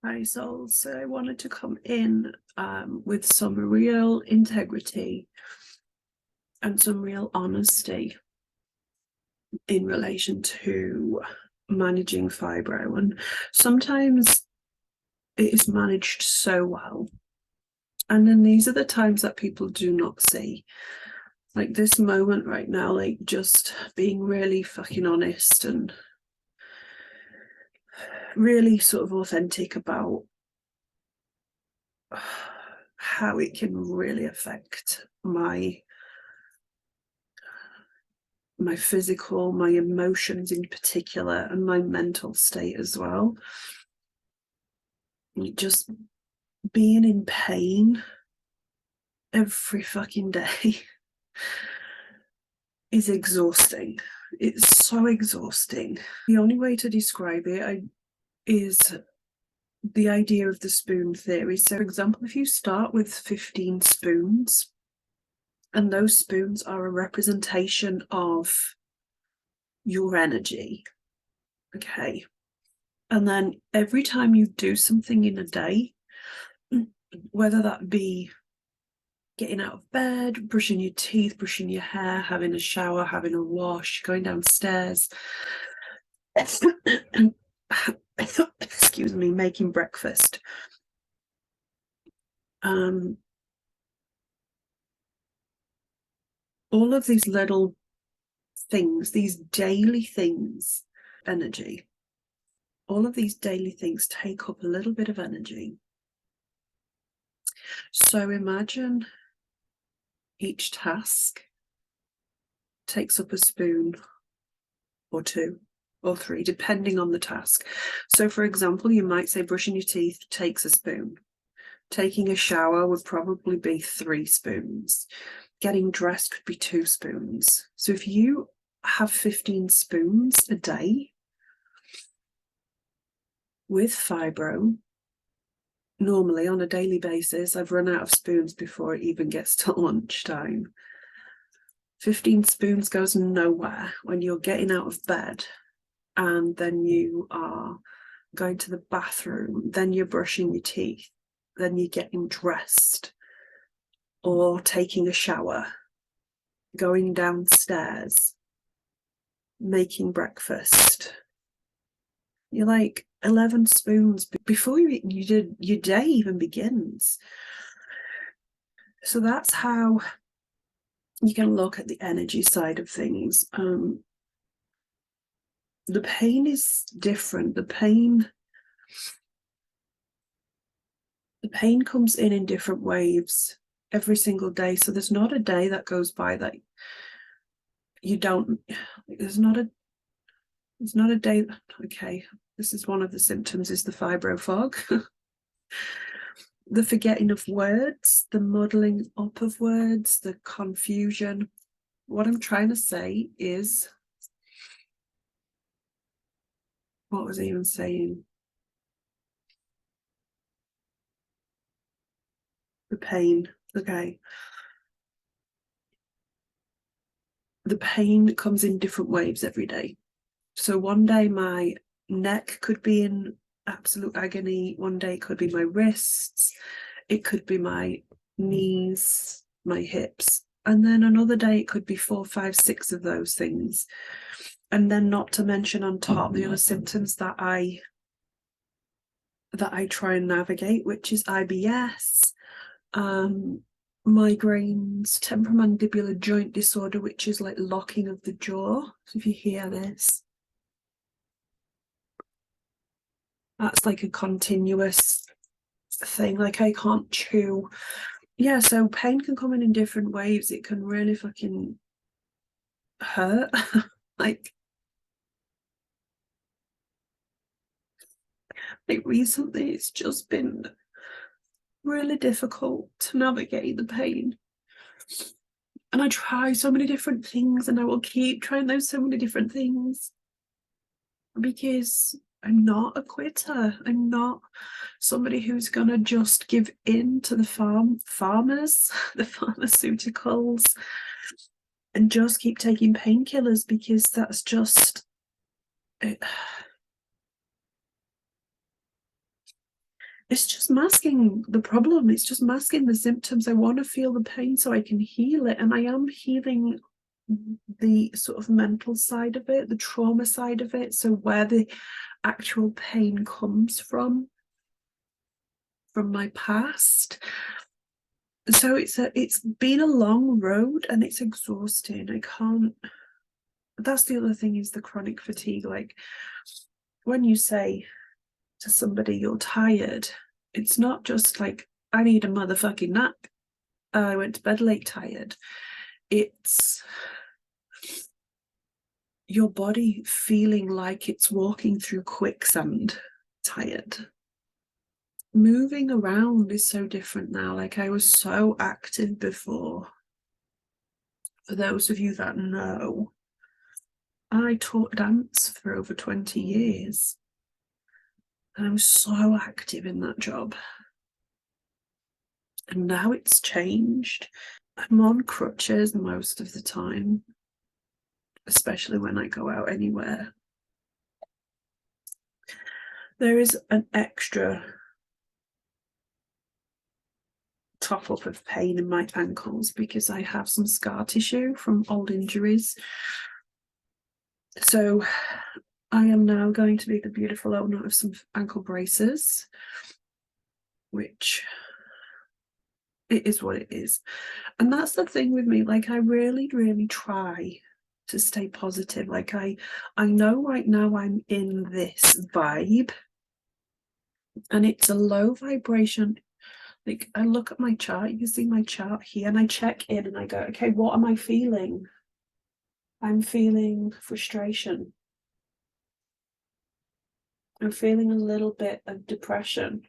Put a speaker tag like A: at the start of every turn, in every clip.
A: Hi, souls. So I wanted to come in with some real integrity and some real honesty in relation to managing fibro. And sometimes it is managed so well. And then these are the times that people do not see. Like this moment right now, like just being really fucking honest and really sort of authentic about how it can really affect my physical, my emotions in particular, and my mental state as well. Just being in pain every fucking day is exhausting. It's so exhausting. The only way to describe it is the idea of the spoon theory. So, for example, if you start with 15 spoons, and those spoons are a representation of your energy, okay? And then every time you do something in a day, whether that be getting out of bed, brushing your teeth, brushing your hair, having a shower, having a wash, going downstairs, excuse me, making breakfast. All of these little things, these daily things, energy, all of these daily things take up a little bit of energy. So imagine each task takes up a spoon or two or three, depending on the task. So, for example, you might say brushing your teeth takes a spoon. Taking a shower would probably be 3 spoons. Getting dressed could be 2 spoons. So if you have 15 spoons a day with fibro, normally on a daily basis, I've run out of spoons before it even gets to lunchtime. 15 spoons goes nowhere when you're getting out of bed and then you are going to the bathroom, then you're brushing your teeth, then you're getting dressed or taking a shower, going downstairs, making breakfast. You're like 11 spoons before your day even begins. So that's how you can look at the energy side of things. The pain is different. The pain comes in different waves every single day. So there's not a day that goes by that you don't, there's not a day. Okay, this is one of the symptoms, is the fibro fog. The forgetting of words, the muddling up of words, the confusion. What I'm trying to say is, what was I even saying? The pain. Okay. The pain comes in different waves every day. So one day my neck could be in absolute agony. One day it could be my wrists. It could be my knees, my hips. And then another day it could be 4, 5, 6 of those things. And then not to mention on top the other symptoms that I try and navigate, which is IBS, migraines, temporomandibular joint disorder, which is like locking of the jaw. So if you hear this, that's like a continuous thing, like I can't chew. Yeah, so pain can come in different waves. It can really fucking hurt. like recently it's just been really difficult to navigate the pain. And I try so many different things, and I will keep trying those so many different things because I'm not a quitter. I'm not somebody who's gonna just give in to the farmers, the pharmaceuticals, and just keep taking painkillers, because that's just it. it's just masking the problem. It's just masking the symptoms. I want to feel the pain so I can heal it. And I am healing the sort of mental side of it, the trauma side of it. So where the actual pain comes from my past. So it's been a long road and it's exhausting. I can't. That's the other thing, is the chronic fatigue. Like when you say to somebody you're tired, it's not just like, I need a motherfucking nap, I went to bed late tired. It's your body feeling like it's walking through quicksand tired. Moving around is so different now. Like I was so active before. For those of you that know, I taught dance for over 20 years. And I was so active in that job. And now it's changed. I'm on crutches most of the time, especially when I go out anywhere. There is an extra top up of pain in my ankles because I have some scar tissue from old injuries. So I am now going to be the beautiful owner of some ankle braces, which it is what it is. And that's the thing with me. Like I really, really try to stay positive. Like I know right now I'm in this vibe and it's a low vibration. Like I look at my chart, you can see my chart here, and I check in and I go, okay, what am I feeling? I'm feeling frustration. I'm feeling a little bit of depression.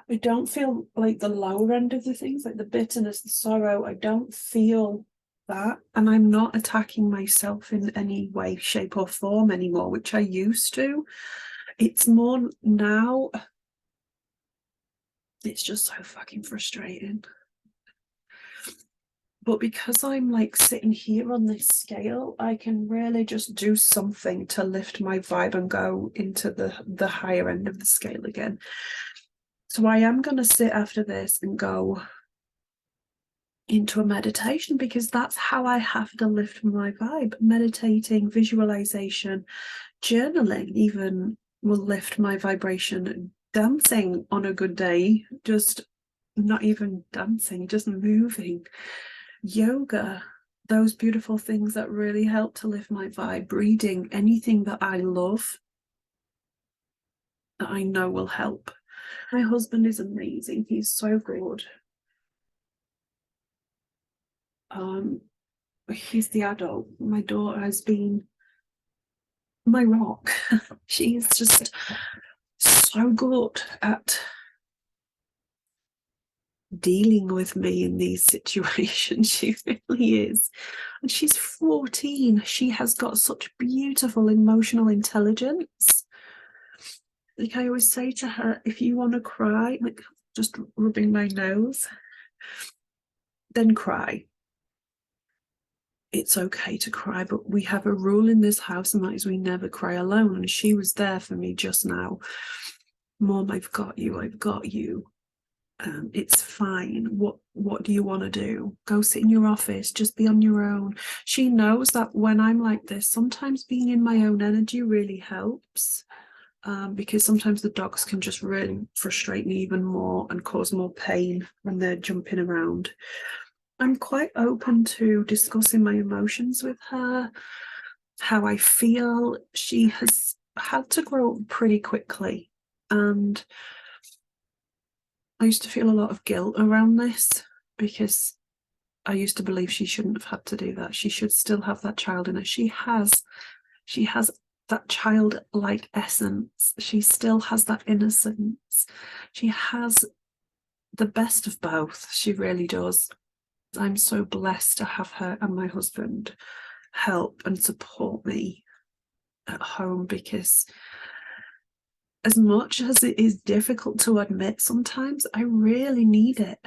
A: I don't feel like the lower end of the things, like the bitterness, the sorrow. I don't feel that. And I'm not attacking myself in any way, shape, or form anymore, which I used to. It's more now, it's just so fucking frustrating. But because I'm like sitting here on this scale, I can really just do something to lift my vibe and go into the higher end of the scale again. So I am going to sit after this and go into a meditation, because that's how I have to lift my vibe. Meditating, visualization, journaling even will lift my vibration. Dancing on a good day, just not even dancing, just moving. Yoga, those beautiful things that really help to lift my vibe. Reading, anything that I love that I know will help. My husband is amazing. He's so good. He's the adult. My daughter has been my rock. She's just so good at dealing with me in these situations. She really is. And she's 14. She has got such beautiful emotional intelligence. Like I always say to her, if you want to cry, like just rubbing my nose, then cry. It's okay to cry, but we have a rule in this house, and that is we never cry alone. And she was there for me just now. Mom, I've got you. I've got you. It's fine. What do you want to do? Go sit in your office. Just be on your own. She knows that when I'm like this, sometimes being in my own energy really helps. Because sometimes the dogs can just really frustrate me even more and cause more pain when they're jumping around. I'm quite open to discussing my emotions with her, how I feel. She has had to grow up pretty quickly, and I used to feel a lot of guilt around this because I used to believe she shouldn't have had to do that. She should still have that child in her. She has that childlike essence. She still has that innocence. She has the best of both. She really does. I'm so blessed to have her and my husband help and support me at home, because as much as it is difficult to admit sometimes, I really need it.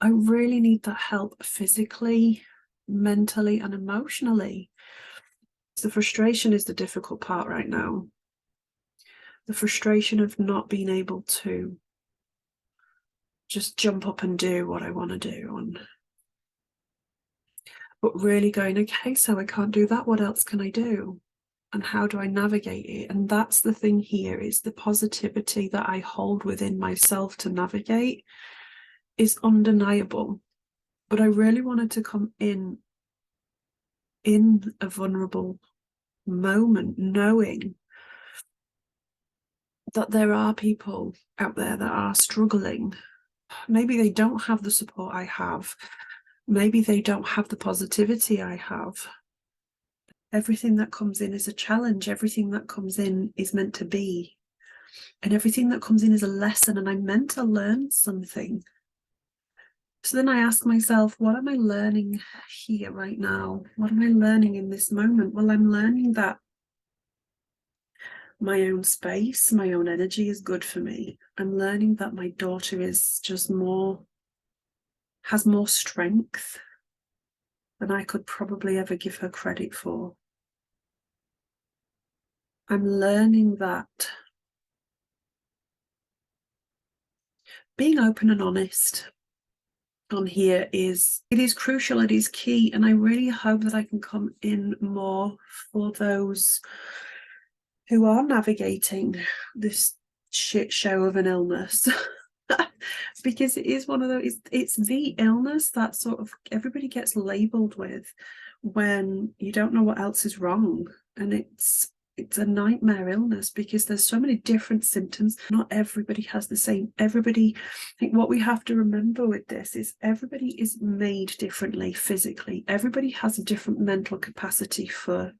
A: I really need that help physically, mentally, and emotionally. The frustration is the difficult part right now. the frustration of not being able to just jump up and do what I want to do, but really going, okay, so I can't do that, what else can I do? And how do I navigate it? And that's the thing here, is the positivity that I hold within myself to navigate is undeniable. But I really wanted to come in a vulnerable moment, knowing that there are people out there that are struggling. Maybe they don't have the support I have. Maybe they don't have the positivity I have. Everything that comes in is a challenge. Everything that comes in is meant to be. And everything that comes in is a lesson, and I'm meant to learn something. So then I ask myself, what am I learning here right now? What am I learning in this moment? Well, I'm learning that my own space, my own energy is good for me. I'm learning that my daughter is just has more strength than I could probably ever give her credit for. I'm learning that being open and honest on here is crucial, it is key, and I really hope that I can come in more for those who are navigating this shit show of an illness. Because it is one of those, it's the illness that sort of everybody gets labeled with when you don't know what else is wrong, and it's a nightmare illness because there's so many different symptoms. Not everybody has the same. I think what we have to remember with this is everybody is made differently physically. Everybody has a different mental capacity for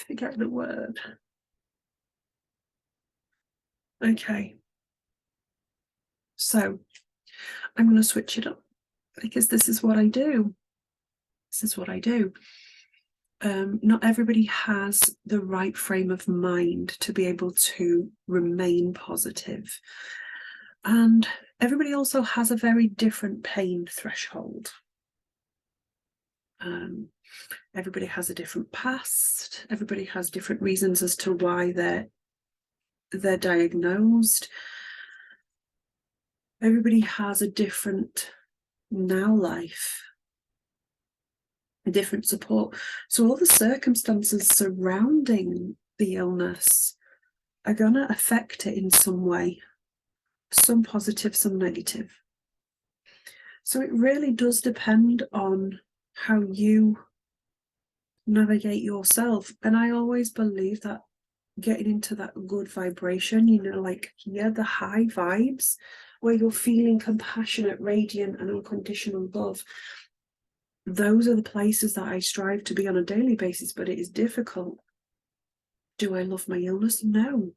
A: forget the word. Okay, so I'm going to switch it up because this is what I do. Not everybody has the right frame of mind to be able to remain positive. And everybody also has a very different pain threshold. Everybody has a different past. Everybody has different reasons as to why they're diagnosed. Everybody has a different now life, a different support. So all the circumstances surrounding the illness are going to affect it in some way, some positive, some negative. So it really does depend on how you navigate yourself. And I always believe that getting into that good vibration, like the high vibes where you're feeling compassionate, radiant and unconditional love, those are the places that I strive to be on a daily basis. But it is difficult. Do I love my illness? No.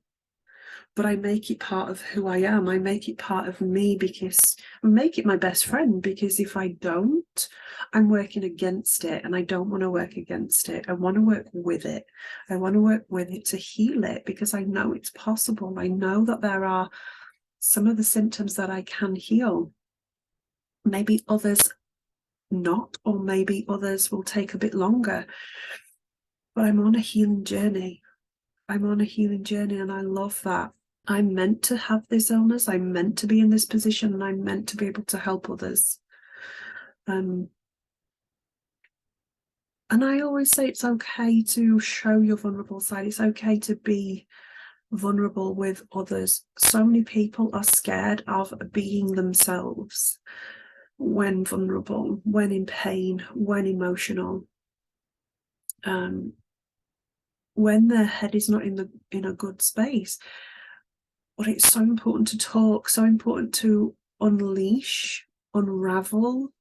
A: But I make it part of who I am. I make it part of me because I make it my best friend, because if I don't, I'm working against it, and I don't want to work against it. I want to work with it. I want to work with it to heal it, because I know it's possible. I know that there are some of the symptoms that I can heal. Maybe others not, or maybe others will take a bit longer. But I'm on a healing journey. I'm on a healing journey, and I love that. I'm meant to have this illness. I'm meant to be in this position, and I'm meant to be able to help others. And I always say it's okay to show your vulnerable side. It's okay to be vulnerable with others. So many people are scared of being themselves when vulnerable, when in pain, when emotional, when their head is not in a good space. But it's so important to talk, so important to unleash, unravel,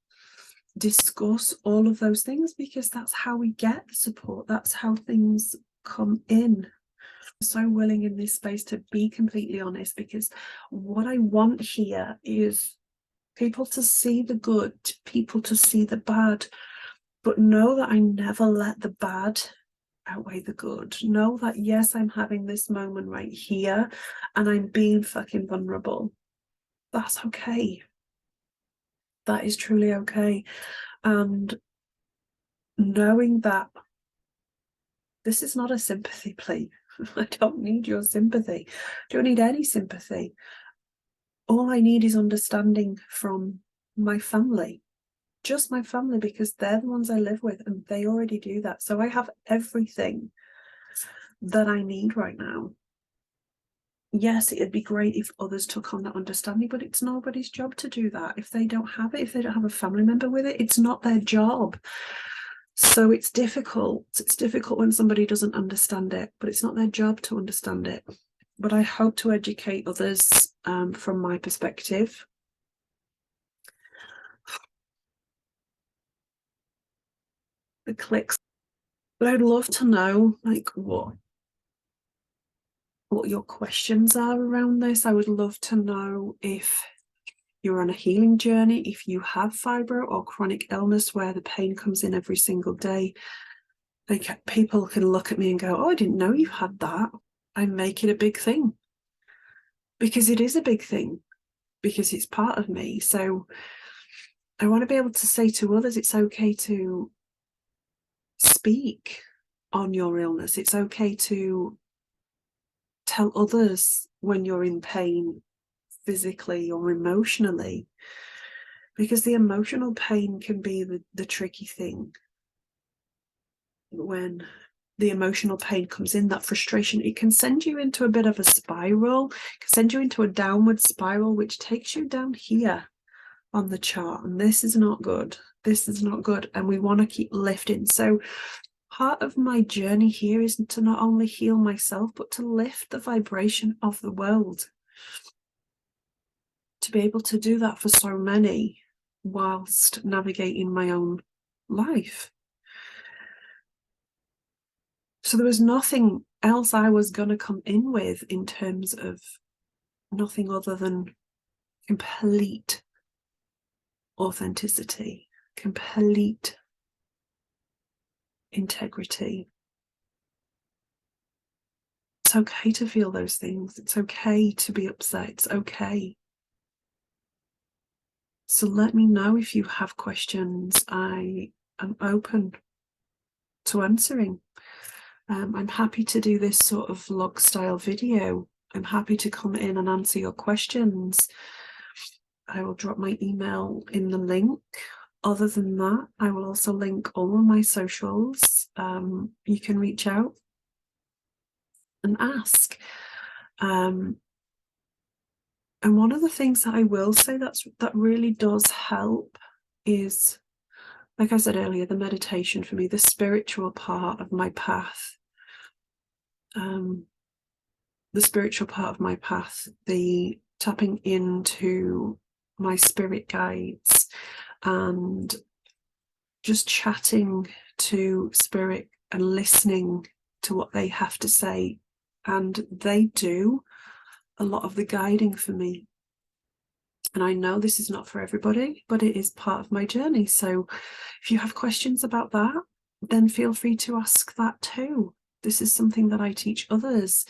A: discuss all of those things, because that's how we get the support. That's how things come in. I'm so willing in this space to be completely honest, because what I want here is people to see the good, people to see the bad, but know that I never let the bad outweigh the good. Know that yes, I'm having this moment right here and I'm being fucking vulnerable. That's okay. That is truly okay. And knowing that this is not a sympathy plea. I don't need your sympathy. I don't need any sympathy. All I need is understanding from my family, just my family, because they're the ones I live with and they already do that. So I have everything that I need right now. Yes, it'd be great if others took on that understanding, but it's nobody's job to do that. If they don't have it, if they don't have a family member with it, it's not their job. So it's difficult. It's difficult when somebody doesn't understand it, but it's not their job to understand it. But I hope to educate others from my perspective. The clicks. But I'd love to know, like, what your questions are around this. I would love to know if you're on a healing journey, if you have fibro or chronic illness where the pain comes in every single day. Like, people can look at me and go, oh, I didn't know you had that. I make it a big thing because it is a big thing, because it's part of me. So I want to be able to say to others, it's okay to speak on your illness. It's okay to tell others when you're in pain, physically or emotionally, because the emotional pain can be the tricky thing. When the emotional pain comes in, that frustration, it can send you into a bit of a spiral, it can send you into a downward spiral, which takes you down here on the chart. And this is not good. This is not good. And we want to keep lifting. So part of my journey here is to not only heal myself, but to lift the vibration of the world. To be able to do that for so many whilst navigating my own life. So there was nothing else I was going to come in with in terms of nothing other than complete authenticity, complete integrity. It's okay to feel those things. It's okay to be upset. It's okay. So let me know if you have questions. I am open to answering. I'm happy to do this sort of vlog style video. I'm happy to come in and answer your questions. I will drop my email in the link. Other than that, I will also link all of my socials. You can reach out and ask. And one of the things that I will say that really does help is, like I said earlier, the meditation for me, the spiritual part of my path. The spiritual part of my path, the tapping into my spirit guides and just chatting to spirit and listening to what they have to say. And they do a lot of the guiding for me. And I know this is not for everybody, but it is part of my journey. So if you have questions about that, then feel free to ask that too. This is something that I teach others.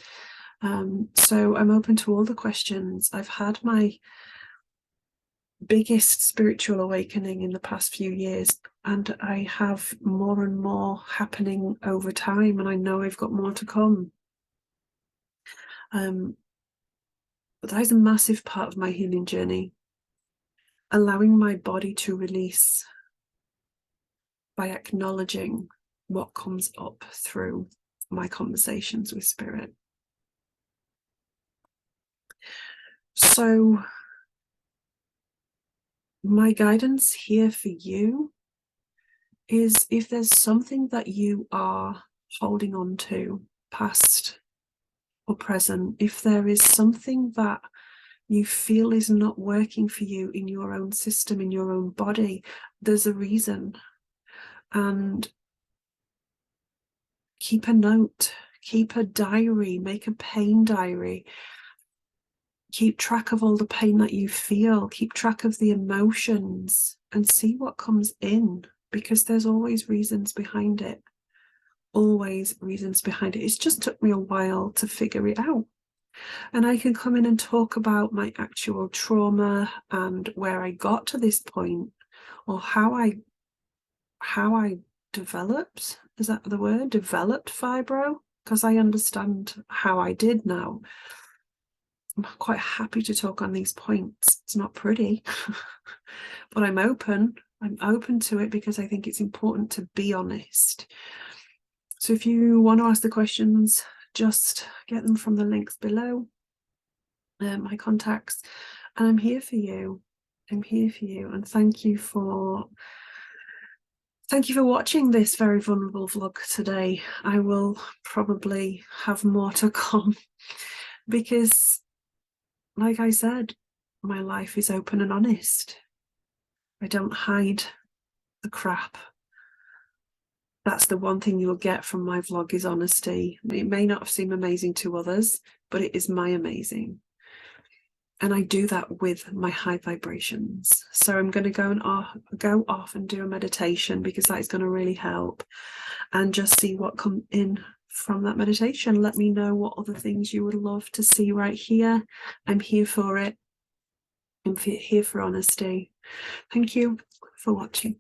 A: So I'm open to all the questions. I've had my biggest spiritual awakening in the past few years, and I have more and more happening over time, and I know I've got more to come. But that is a massive part of my healing journey, allowing my body to release by acknowledging what comes up through my conversations with spirit. So my guidance here for you is, if there's something that you are holding on to, past or present, if there is something that you feel is not working for you in your own system, in your own body, there's a reason. And keep a note, keep a diary, make a pain diary. Keep track of all the pain that you feel, keep track of the emotions, and see what comes in, because there's always reasons behind it. Always reasons behind it. It's just took me a while to figure it out. And I can come in and talk about my actual trauma and where I got to this point, or how I developed, is that the word, developed fibro, because I understand how I did now. I'm quite happy to talk on these points. It's not pretty, but I'm open to it because I think it's important to be honest. So if you want to ask the questions, just get them from the links below, my contacts, and I'm here for you. I'm here for you, and thank you for watching this very vulnerable vlog today. I will probably have more to come because, like I said, my life is open and honest. I don't hide the crap. That's the one thing you'll get from my vlog, is honesty. It may not seem amazing to others, but it is my amazing. And I do that with my high vibrations. So I'm going to go off and do a meditation, because that is going to really help, and just see what comes in from that meditation. Let me know what other things you would love to see right here. I'm here for it. I'm here for honesty. Thank you for watching.